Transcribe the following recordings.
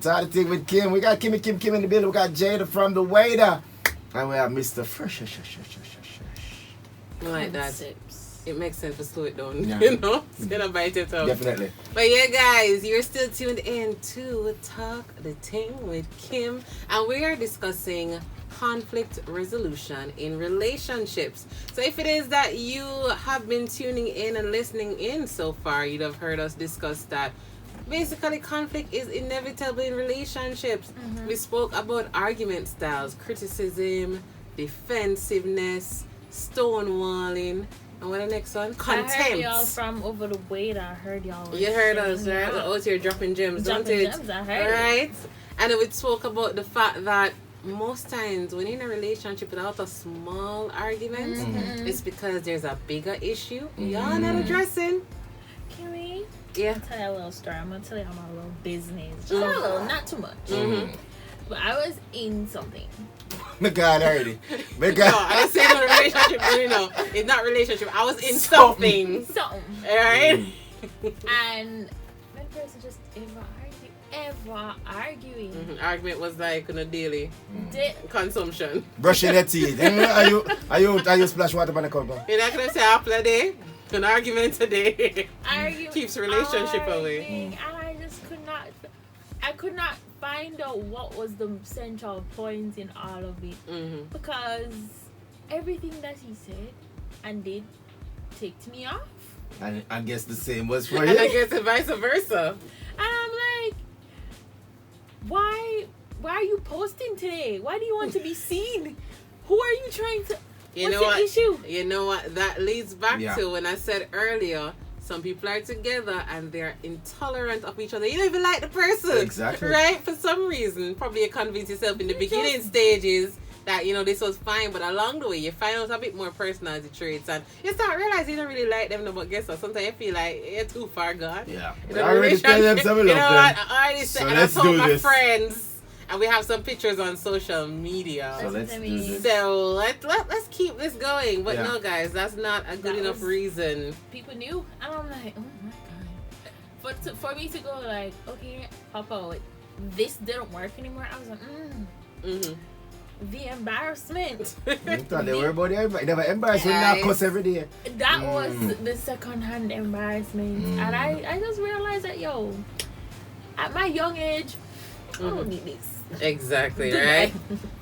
Funtastic Team with Kim. We got Kimmie in the building. We got Jada from the waiter. And we have Mr. Fresh. I like that. It makes sense to slow it down, Yeah. you know? It's gonna bite it up. Definitely. But yeah, guys, you're still tuned in to Talk the Ting with Kim. And we are discussing conflict resolution in relationships. So if it is that you have been tuning in and listening in so far, you'd have heard us discuss that basically conflict is inevitable in relationships. We spoke about argument styles, criticism, defensiveness, stonewalling, and what the next one? Contempt. I heard y'all from over the way. I heard y'all. You heard us, right? We're out here dropping gems, don't it? Gems, I heard right? And then we spoke about the fact that most times when you're in a relationship without a small argument, it's because there's a bigger issue y'all not addressing. Kimmie? Yeah. I'll tell you a little story. I'm going to tell you my little business. Just a little, not too much. But I was in something. My God, already. My No, God. I didn't say no relationship, you know. It's not relationship. I was in something. Something. Alright? And that person just ever arguing. Argument was like on a daily consumption. Brushing your teeth. Are you splash water on the cup? You're not going to say apple a day? An argument today. Arguing. Keeps relationship away. And I just could not find out what was the central point in all of it. Because everything that he said and did ticked me off. And I guess the same was for And you. I guess it's vice versa. And I'm like, why are you posting today? Why do you want to be seen? Who are you trying to... You know What's the issue? You know what? That leads back to when I said earlier, some people are together and they're intolerant of each other. You don't even like the person. Exactly. Right? For some reason. Probably you convince yourself in the beginning stages that, you know, this was fine. But along the way, you find out a bit more personality traits. And you start realizing you don't really like them. No, but guess what? Sometimes you feel like you're too far gone. Yeah. You know, I already tell them some of you know them. what? I already said, So and I let's told do my this. friends. And we have some pictures on social media. So let's do this. So let's keep this going. But Yeah. no, guys, that's not a good enough reason. People knew. And I'm like, oh my God. For me to go like, okay, Papa, this didn't work anymore. I was like, the embarrassment. You thought they were about everybody. They were embarrassed when they cuss every day. That was the second-hand embarrassment. And I just realized that, yo, at my young age, I don't need this. Exactly, right?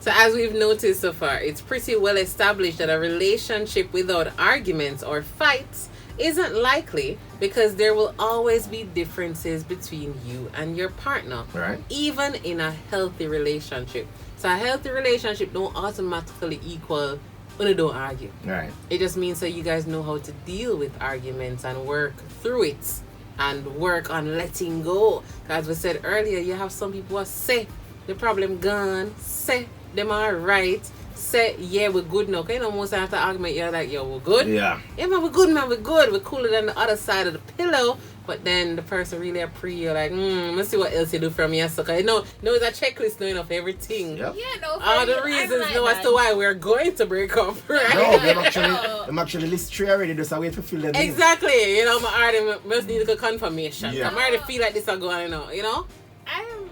So as we've noticed so far, it's pretty well established that a relationship without arguments or fights isn't likely because there will always be differences between you and your partner. Right. Even in a healthy relationship. So a healthy relationship don't automatically equal when you don't argue. Right. It just means that you guys know how to deal with arguments and work through it and work on letting go. As we said earlier, you have some people who say the problem gone, say them alright, say yeah we're good now. You know, most after argument you're like, yo, we're good. Yeah. Yeah man, we're good man, we're good. We're cooler than the other side of the pillow. But then the person really appreciate you like, let's see what else you do from here. So you know it's a checklist knowing of everything. Yep. Yeah, no. All the reasons like as to why we're going to break up, right? No, I'm actually list 3 already, just a wait to fill them in. Exactly. You know, I already must need a confirmation. Yeah. I already feel like this is going on, you know? I am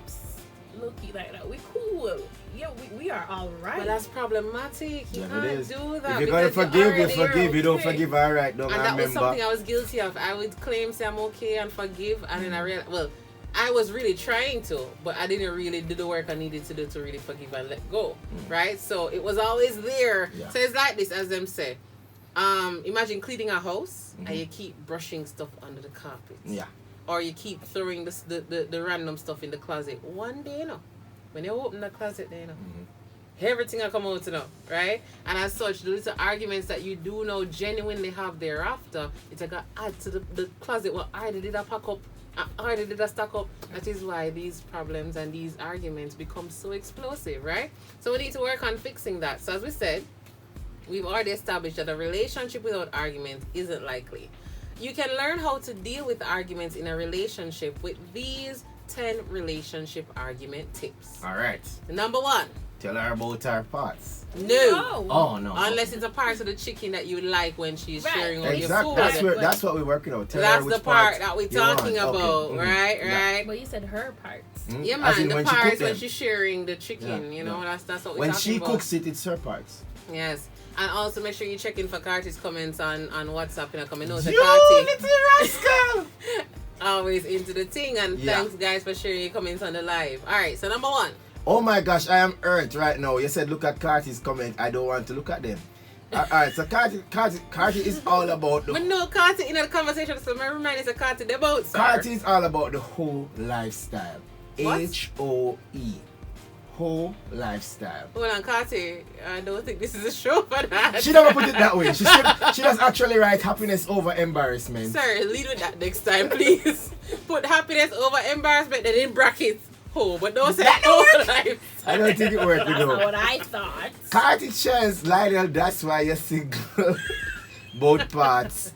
low-key like that. We cool. Yeah, we are all right. But that's problematic. You Yeah, it can't is. do that. If you're gonna because forgive, you already forgive. You don't okay. forgive, alright, don't And that was remember. something I was guilty of. I would claim, say I'm okay and forgive. And then I realized, well, I was really trying to, but I didn't really do the work I needed to do to really forgive and let go. Right? So it was always there. Yeah. So it's like this, as them say. Imagine cleaning a house and you keep brushing stuff under the carpet. Yeah. Or you keep throwing the random stuff in the closet. One day, you know, when you open the closet, you know, everything will come out, you know, right? And as such, the little arguments that you do now genuinely have thereafter, it's like add to the closet. Well, I did a pack up, I did a stack up. That is why these problems and these arguments become so explosive, right? So we need to work on fixing that. So as we said, we've already established that a relationship without arguments isn't likely. You can learn how to deal with arguments in a relationship with these 10 relationship argument tips. Alright. Number 1, Tell her about her parts. No. Oh no. Unless it's a part of the chicken that you like when she's Right. sharing all your Exactly. food. That's what we're working on. Tell her That's which the part parts that we're you want. talking about, Okay. right? Yeah. Right. But you said her parts. Yeah, As man. in The when she parts cook when them. she's sharing the chicken, Yeah, you know, yeah. that's what we're When talking she about. cooks it, it's her parts. Yes. And also make sure you check in for Carty's comments on WhatsApp. You know, come and know that You Carty little rascal! always into the thing. And Yeah. thanks, guys, for sharing your comments on the live. All right, so number 1. Oh my gosh, I am hurt right now. You said look at Carty's comment. I don't want to look at them. Alright, so Carty is all about But the no, Carty in the conversation, so my remind is a Carty the boat, sir. Carty is all about the whole lifestyle. What? HOE. Whole lifestyle. Hold on, Carty. I don't think this is a show for that. She never put it that way. She does actually write happiness over embarrassment. Sir, lead with that next time, please. Put happiness over embarrassment and in brackets. Oh, but don't say whole life. I don't think it worked, you That's not know. what I thought. Carty shares Lionel, that's why you're single. Both parts.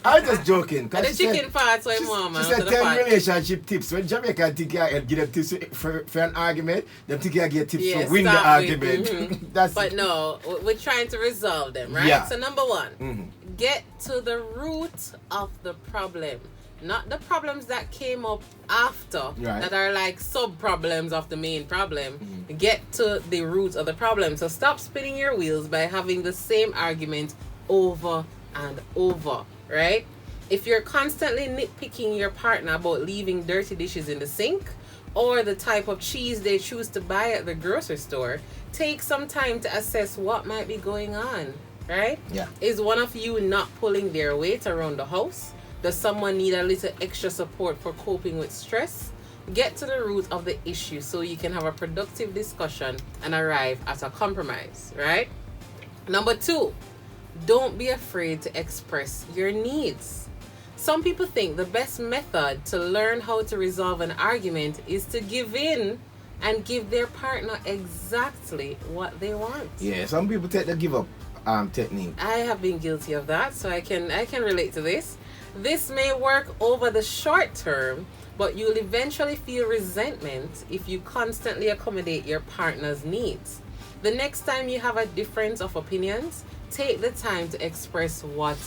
I'm just joking. 'cause And the she said- chicken parts why more, man. She said to the 10 pot. relationship tips. When Jamaican think you can give them tips for an argument, them think you get tips Yeah, to win the start with, argument. That's But no, we're trying to resolve them, right? Yeah. So number 1, Mhm. get to the root of the problem. Not the problems that came up after Right. that are like sub-problems of the main problem. Get to the root of the problem. So stop spinning your wheels by having the same argument over and over, right? If you're constantly nitpicking your partner about leaving dirty dishes in the sink or the type of cheese they choose to buy at the grocery store, take some time to assess what might be going on, right? Yeah. Is one of you not pulling their weight around the house? Does someone need a little extra support for coping with stress? Get to the root of the issue so you can have a productive discussion and arrive at a compromise, right? Number 2, don't be afraid to express your needs. Some people think the best method to learn how to resolve an argument is to give in and give their partner exactly what they want. Yeah, some people take the give up technique. I have been guilty of that, so I can relate to this. This may work over the short term, but you'll eventually feel resentment if you constantly accommodate your partner's needs. The next time you have a difference of opinions, take the time to express what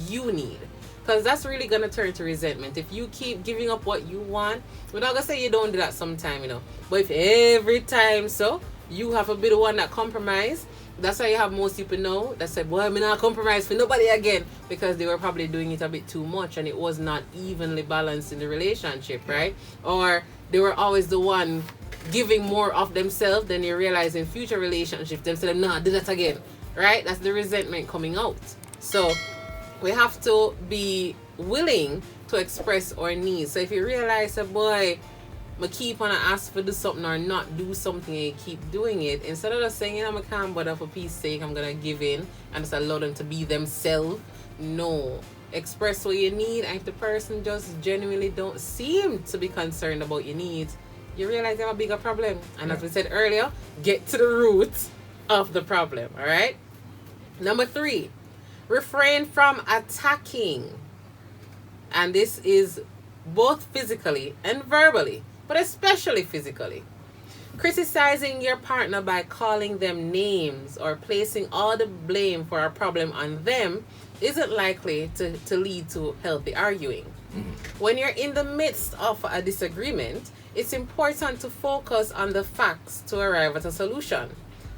you need. Because that's really going to turn to resentment. If you keep giving up what you want, we're not going to say you don't do that sometime, you know. But if every time so, you have a bit of one that compromise, that's why you have most people now that said, well, I'm not compromise for nobody again, because they were probably doing it a bit too much and it was not evenly balanced in the relationship, right? Or they were always the one giving more of themselves than they realize in future relationships. Them say, nah, do that again, right? That's the resentment coming out. So we have to be willing to express our needs. So if you realize, boy, I keep on ask for do something or not do something and you keep doing it, instead of just saying, you know, I can't bother for peace sake, I'm gonna give in and just allow them to be themselves. No. Express what you need, and if the person just genuinely don't seem to be concerned about your needs, you realize you have a bigger problem. And as we said earlier, get to the root of the problem. Alright? Number 3, refrain from attacking. And this is both physically and verbally, but especially physically. Criticizing your partner by calling them names or placing all the blame for a problem on them isn't likely to lead to healthy arguing. When you're in the midst of a disagreement, it's important to focus on the facts to arrive at a solution.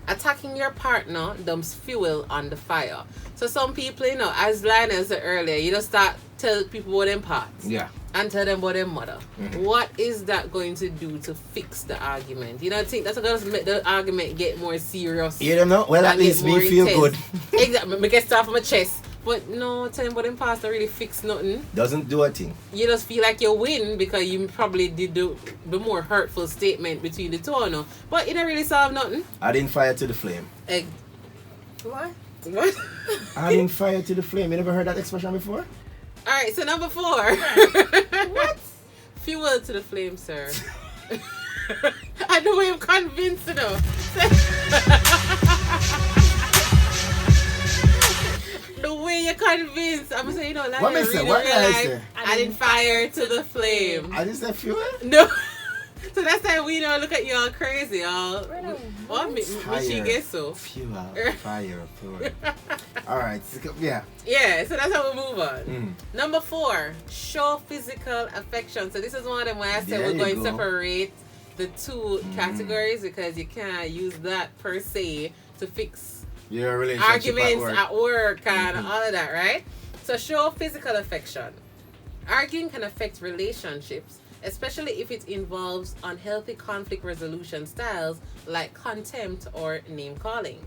Attacking your partner dumps fuel on the fire. So some people, you know, as Lionel said earlier, you just start tell people about them parts. Yeah. And tell them about their mother. What is that going to do to fix the argument? You know, I think that's going to make the argument get more serious. You don't know? Well, at and get least me more feel intense. good. Exactly. Me get stuff from my chest. But no, tell them about them parts don't really fix nothing. Doesn't do a thing. You just feel like you win because you probably did the more hurtful statement between the two or no. But it don't really solve nothing. Adding fire to the flame. What? What? Adding fire to the flame. You never heard that expression before? Alright, so number 4. What? Fuel to the flame, sir. I know I'm convinced, you know. The way you're convinced, I'm saying, you know, like What you me say? really What did I realize say? adding fire to the flame. I just said fuel? No. So that's how we know look at you all crazy, all. What me she gets so? Fuel. Fire. Alright, yeah. Yeah, so that's how we move on. Number 4, show physical affection. So this is one of them where I said we're going to separate the two categories because you can't use that per se to fix your relationship arguments at work and all of that, right? So show physical affection. Arguing can affect relationships, especially if it involves unhealthy conflict resolution styles like contempt or name calling.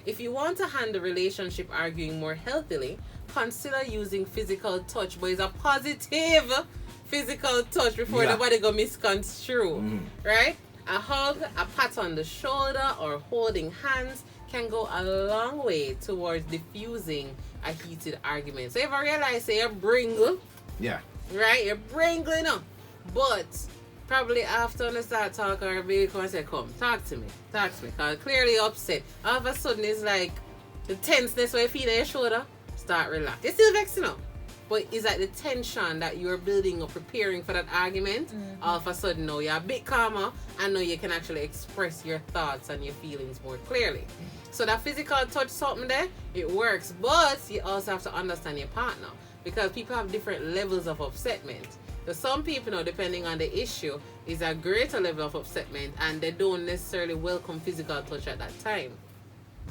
If you want to handle relationship arguing more healthily, consider using physical touch, but it's a positive physical touch before nobody go misconstrue, right? A hug, a pat on the shoulder, or holding hands can go a long way towards diffusing a heated argument. So if I realize, say, you're bringle, right? You're bringling up, but probably after I start talking, or baby come and say, come, talk to me, because clearly upset. All of a sudden, it's like the tenseness where you feel on your shoulder, start relax. It's still vexing up, but it's like the tension that you're building up, preparing for that argument. All of a sudden, now you're a bit calmer, and now you can actually express your thoughts and your feelings more clearly. So that physical touch, something there, it works, but you also have to understand your partner, because people have different levels of upsetment. So some people, now, depending on the issue, is a greater level of upsetment, and they don't necessarily welcome physical touch at that time,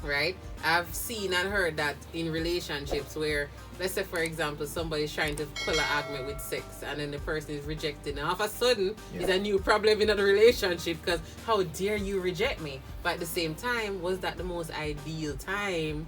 right? I've seen and heard that in relationships where, let's say for example, somebody's trying to pull an argument with sex, and then the person is rejected, and all of a sudden it's a new problem in the relationship because how dare you reject me? But at the same time, was that the most ideal time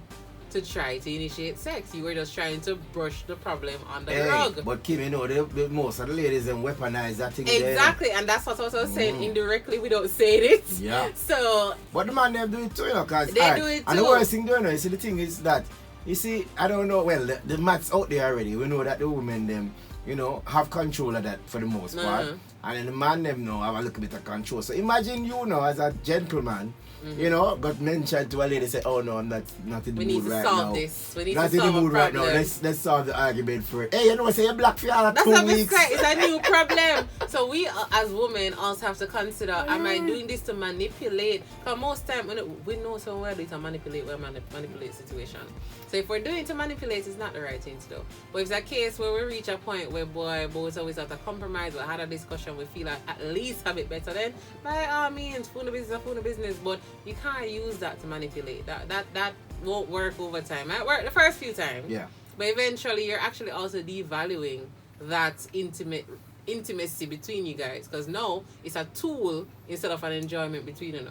to try to initiate sex? You were just trying to brush the problem under the rug. But Kim, you know, the most of the ladies then weaponize that thing. Exactly, and that's what I was saying. Indirectly, we don't say it. Yeah. So. But the man them do it too, you know, because they do it too. And the worst thing doing, you see, the thing is that, you see, I don't know. Well, the maths out there already. We know that the women them, you know, have control of that for the most part, and then the man them know have a little bit of control. So imagine you know as a gentleman. You know, got mentioned to a lady say, oh no, I'm not in the mood right now. We need to solve this. We need not to solve in the mood a right now. problem. Let's solve the argument for it. Hey, you know, say you're black for all 2 weeks. It's a new problem. So we as women also have to consider, am I doing this to manipulate? Because most time we know somewhere to manipulate, we manipulate situation. So if we're doing it to manipulate, it's not the right thing to do. But if it's a case where we reach a point where both always have to compromise, we had a discussion, we feel like at least have it better, then by all means, phone the business. But you can't use that to manipulate. That won't work over time. It worked the first few times. Yeah. But eventually you're actually also devaluing that intimacy between you guys. Because now it's a tool instead of an enjoyment between you.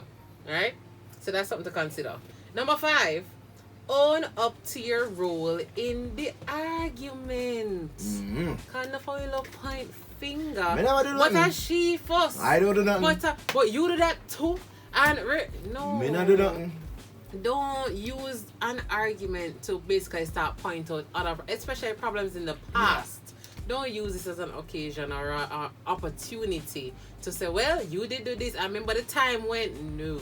Alright? So that's something to consider. Number 5, own up to your role in the argument. Kind of how you look point finger. But a she first. I don't do nothing. But you do that too. And no. Me not do nothing. Don't use an argument to basically start pointing out other, especially problems in the past. Don't use this as an occasion or an opportunity to say, well, you did do this. I remember the time when, no.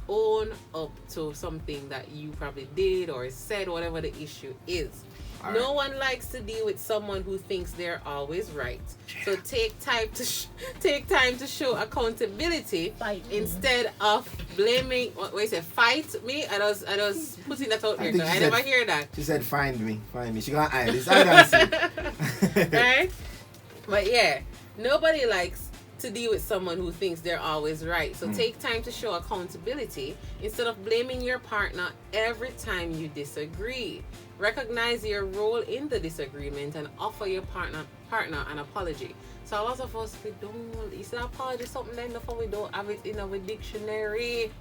Own up to something that you probably did or said, whatever the issue is. No one likes to deal with someone who thinks they're always right. So take time to show accountability instead of blaming. What you say? Fight me? I was putting that out there. I never hear that. She said, "Find me." She got eye this. I don't see. Right? But yeah, nobody likes to deal with someone who thinks they're always right. So take time to show accountability instead of blaming your partner every time you disagree. Recognize your role in the disagreement and offer your partner an apology. So a lot of us, we don't, it's an apology, something like that, we don't have it in our dictionary.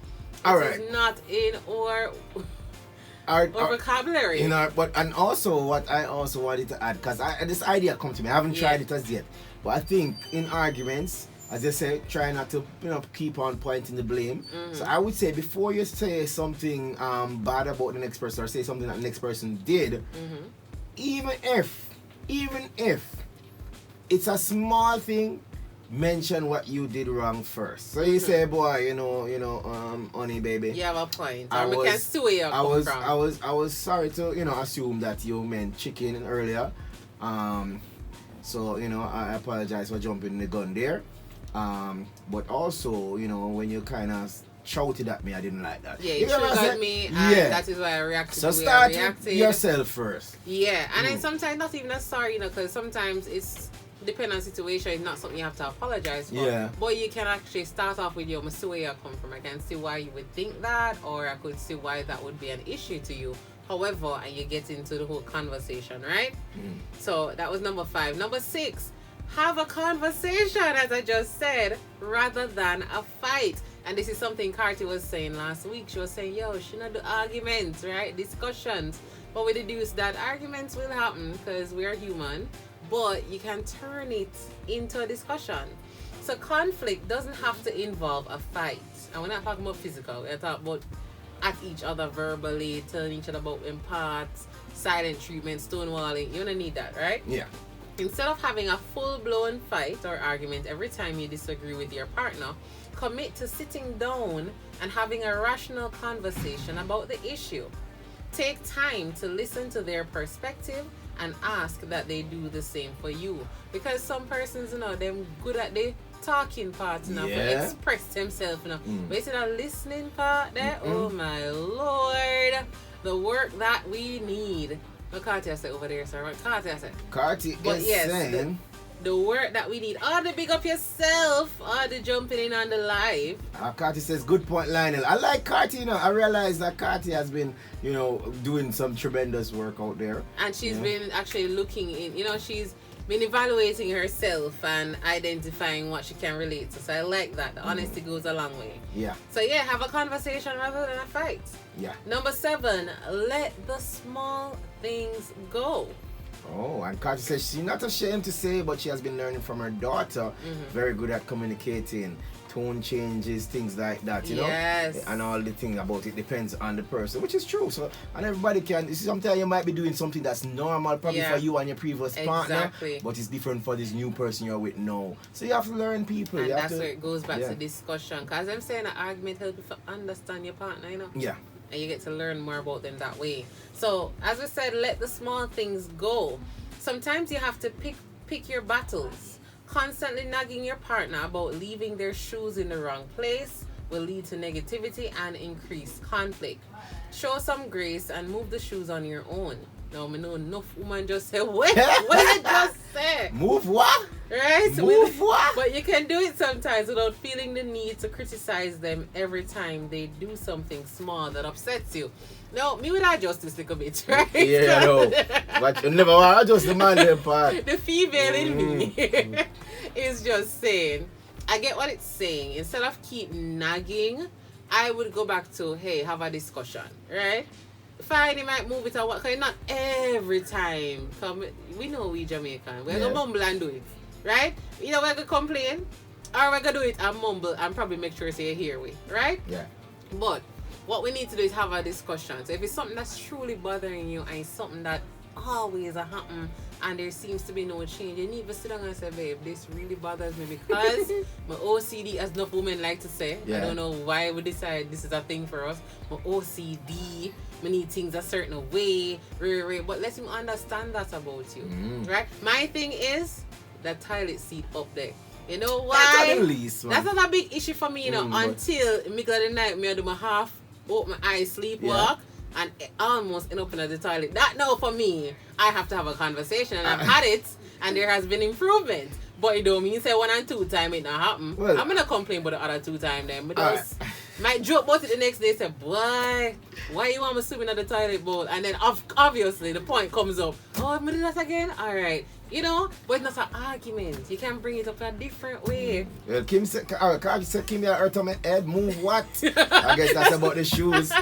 It's not in our vocabulary. You know, and also what I also wanted to add, because this idea come to me, I haven't tried it as yet, but I think in arguments, as I say, try not to keep on pointing the blame. So I would say before you say something bad about the next person or say something that the next person did, even if it's a small thing, mention what you did wrong first. So you say, boy, honey, baby. You have a point. I was sorry to assume that you meant chicken earlier. So I apologize for jumping the gun there. But also, you know, when you kind of shouted at me, I didn't like that. Yeah, you you triggered me, and that is why I reacted so the way I start reacted. with yourself first. Yeah, and then sometimes not even necessary, you know, because sometimes it's depending on the situation. It's not something you have to apologize for. Yeah. But you can actually start off with, I see where you come from. I can see why you would think that, or I could see why that would be an issue to you. However, and you get into the whole conversation, right? So that was number 5. Number 6, have a conversation, as I just said, rather than a fight. And this is something Carty was saying last week. She was saying, she not do arguments, right? Discussions. But we deduce that arguments will happen because we are human. But you can turn it into a discussion. So conflict doesn't have to involve a fight. And we're not talking about physical. We're talking about at each other verbally, telling each other about parts, silent treatment, stonewalling. You don't need that, right? Yeah. Instead of having a full-blown fight or argument every time you disagree with your partner, commit to sitting down and having a rational conversation about the issue. Take time to listen to their perspective and ask that they do the same for you. Because some persons, you know, they're good at the talking part, you know, to express themselves, you know. But instead of listening part there, oh my Lord, the work that we need. What Carty said over there, sir? What Carty said? Carty is saying... The work that we need. All the big up yourself. All the jumping in on the live. Carty says, good point, Lionel. I like Carty, you know. I realize that Carty has been, you know, doing some tremendous work out there. And she's been actually looking in, you know, she's been evaluating herself and identifying what she can relate to. So I like that. The honesty goes a long way. Yeah. So yeah, have a conversation rather than a fight. Yeah. Number 7, let the small things go. Oh, and Carty says she's not ashamed to say, but she has been learning from her daughter. Very good at communicating, tone changes, things like that, you know? And all the thing about it depends on the person, which is true. So, and everybody can, sometimes you might be doing something that's normal probably for you and your previous partner, but it's different for this new person you're with now. So you have to learn people. And that's where it goes back to discussion. Because I'm saying an argument helps you to understand your partner, you know? Yeah. And you get to learn more about them that way. So, as we said, let the small things go. Sometimes you have to pick your battles. Constantly nagging your partner about leaving their shoes in the wrong place will lead to negativity and increased conflict. Show some grace and move the shoes on your own. Now, I know enough women just say, what did you just say? Move what? Right? Move what? But you can do it sometimes without feeling the need to criticize them every time they do something small that upsets you. No, me would adjust this little bit, right? Yeah, no. But you never want to adjust the man part. The female in me is just saying, I get what it's saying. Instead of keep nagging, I would go back to, hey, have a discussion, right? Fine, you might move it or what, because not every time. We know we Jamaican. We're going to mumble and do it, right? You know, we're going to complain, or we're going to do it and mumble and probably make sure you hear we, right? Yeah. But what we need to do is have a discussion. So if it's something that's truly bothering you and it's something that always happen and there seems to be no change, you need to sit down and say, babe, this really bothers me because my OCD, as enough women like to say, I don't know why we decide this is a thing for us, my OCD, we need things a certain way, but let him understand that about you, right? My thing is the toilet seat up there. You know why? That's not a big issue for me, you know, until middle of the night, me do my half, open my eyes, sleepwalk, and almost end up in the toilet. That now for me, I have to have a conversation, and I've had it, and there has been improvement. But it don't mean say 1 and 2 times it not happen. Well, I'm gonna complain about the other 2 times then. Because might joke about it the next day, say, boy, why you want me swimming at the toilet bowl? And then obviously the point comes up, oh, I'm gonna do that again? Alright. You know, but it's not an argument. You can bring it up in a different way. Well, Kim said, Kimmie hurt on my head, move what? I guess that's about the shoes.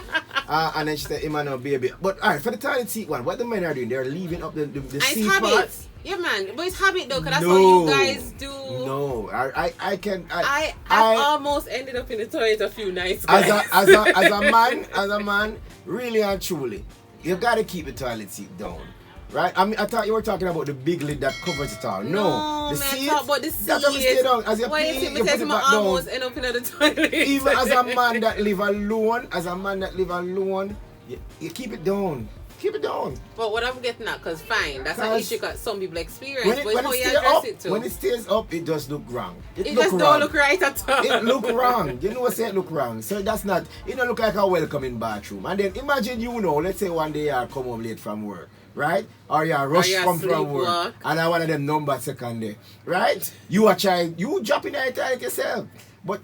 And then she said, Emmanuel, baby. But alright, for the toilet seat one, what the men are doing, they're leaving up the seat part. Yeah, man, but it's habit though, because that's what you guys do. No, I almost ended up in the toilet a few nights. As a man, really and truly, you gotta keep the toilet seat down. Right? I mean, I thought you were talking about the big lid that covers it all. No, the seat. I about the seat. That's how you stay down. As you pee, you put it back down. Almost end up in the toilet. Even as a man that live alone, you keep it down. Keep it down. But what I'm getting at, because fine, that's an issue that some people experience, When it, but when how it you stay address up, it too. when it stays up, it just look wrong. It look just wrong. don't look right at all. It look wrong. You know what say it look wrong. So that's not, it don't look like a welcoming bathroom. And then imagine let's say one day you come home late from work, right? Or you rush from work. And I one of them number second day, right? You drop in the toilet yourself. But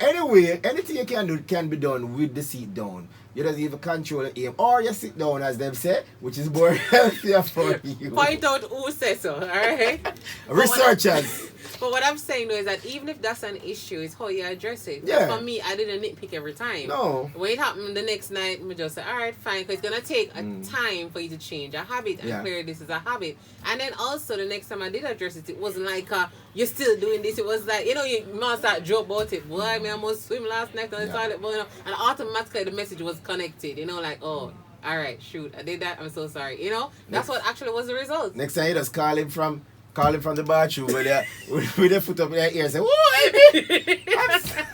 anyway, anything you can do can be done with the seat down. You don't even control the aim. Or you sit down, as them say, which is more healthier for you. Point out who says so, alright? Researchers. But what I'm saying though is that even if that's an issue, it's how you address it. Yeah. For me, I didn't nitpick every time. No. When it happened the next night, I just say, alright, fine, because it's going to take a time for you to change a habit and clear this is a habit. And then also the next time I did address it, it wasn't like, you're still doing this. It was like, you must start joke about it. Boy, I almost swim last night on the toilet. But, and automatically the message was connected. Like, oh, alright, shoot, I did that. I'm so sorry. That's what actually was the result. Next time you just call him from the bathroom with their foot up in their ear and say, "Whoa, baby,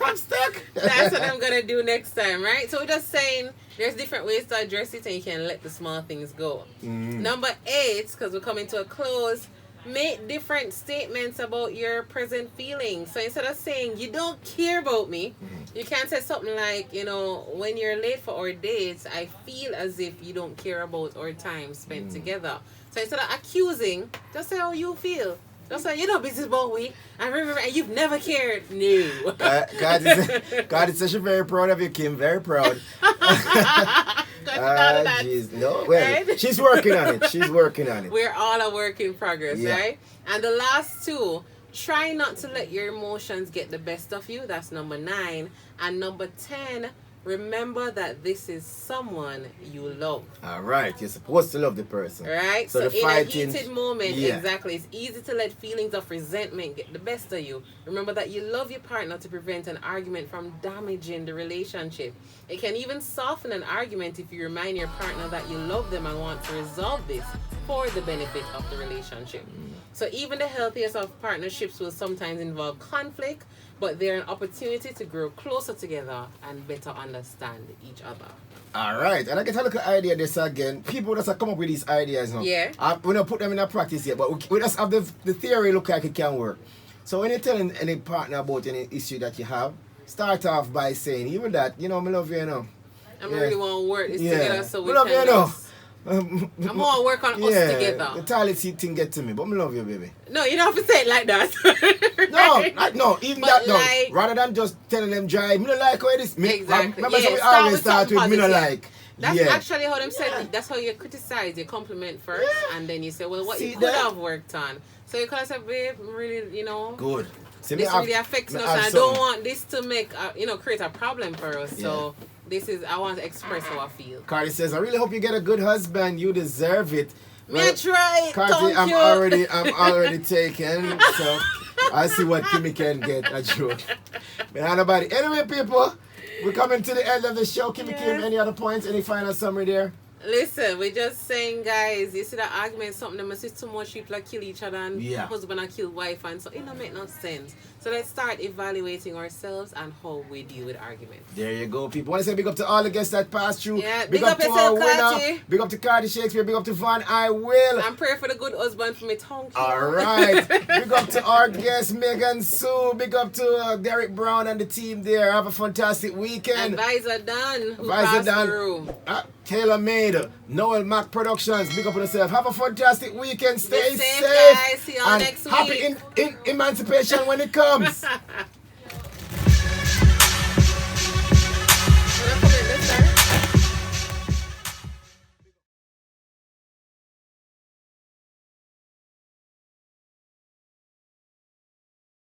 I'm stuck." That's what I'm gonna do next time, right? So we're just saying there's different ways to address it, and you can let the small things go. Number 8, because we're coming to a close, make different statements about your present feelings. So instead of saying you don't care about me, you can say something like, when you're late for our dates, I feel as if you don't care about our time spent together. So instead of accusing, just say how you feel. Just say, you're not busy about me. And remember, you've never cared. No. God is such very proud of you, Kim. Very proud. Jeez. No, well, right? She's working on it. We're all a work in progress, right? And the last 2, try not to let your emotions get the best of you. That's number 9. And number 10, remember that this is someone you love. All right. You're supposed to love the person. Right? So in a heated moment, exactly, it's easy to let feelings of resentment get the best of you. Remember that you love your partner to prevent an argument from damaging the relationship. It can even soften an argument if you remind your partner that you love them and want to resolve this for the benefit of the relationship. So even the healthiest of partnerships will sometimes involve conflict, but they're an opportunity to grow closer together and better understand each other. All right, and I get a look at idea this again. People just come up with these ideas now. Yeah. We don't put them in a practice yet, but we just have the theory look like it can work. So when you're telling any partner about any issue that you have, start off by saying, even that, I love you, I really want to work this together so we love can you, I want to work on us together. The toilet seat thing get to me, but I love you, baby. No, you don't have to say it like that. No, even but that, no. Rather than just telling them dry, me don't like how it is. Exactly. Remember, so we always start with me don't like. That's actually how them said. That's how you criticize, you compliment first, and then you say, well, what you could have worked on. So you could have said, babe, really, good. See, this really affects us, and I don't want this to make, create a problem for us. So I want to express how I feel. Cardi says, I really hope you get a good husband. You deserve it. Well, me try. Cardi, I'm already taken. So I see what Kimmie can get. A joke. But not nobody. Anyway, people, we're coming to the end of the show. Kimmie Kim, any other points? Any final summary there? Listen, we're just saying, guys, you see that argument, something that must too much people kill each other and husband and kill wife, and so it don't make no sense. So let's start evaluating ourselves and how we deal with arguments. There you go, people. I want to say big up to all the guests that passed through. Yeah, big up to our winner. Big up to Cardi Shakespeare. Big up to Van I Will. And pray for the good husband for me tongue. All right. Big up to our guest, Megan Sue. Big up to Derek Brown and the team there. Have a fantastic weekend. Advisor Dan, who passed through. Taylor Made, Noel Mac Productions. Big up on yourself. Have a fantastic weekend. Stay safe. Guys. See you all next week. Happy emancipation when it comes.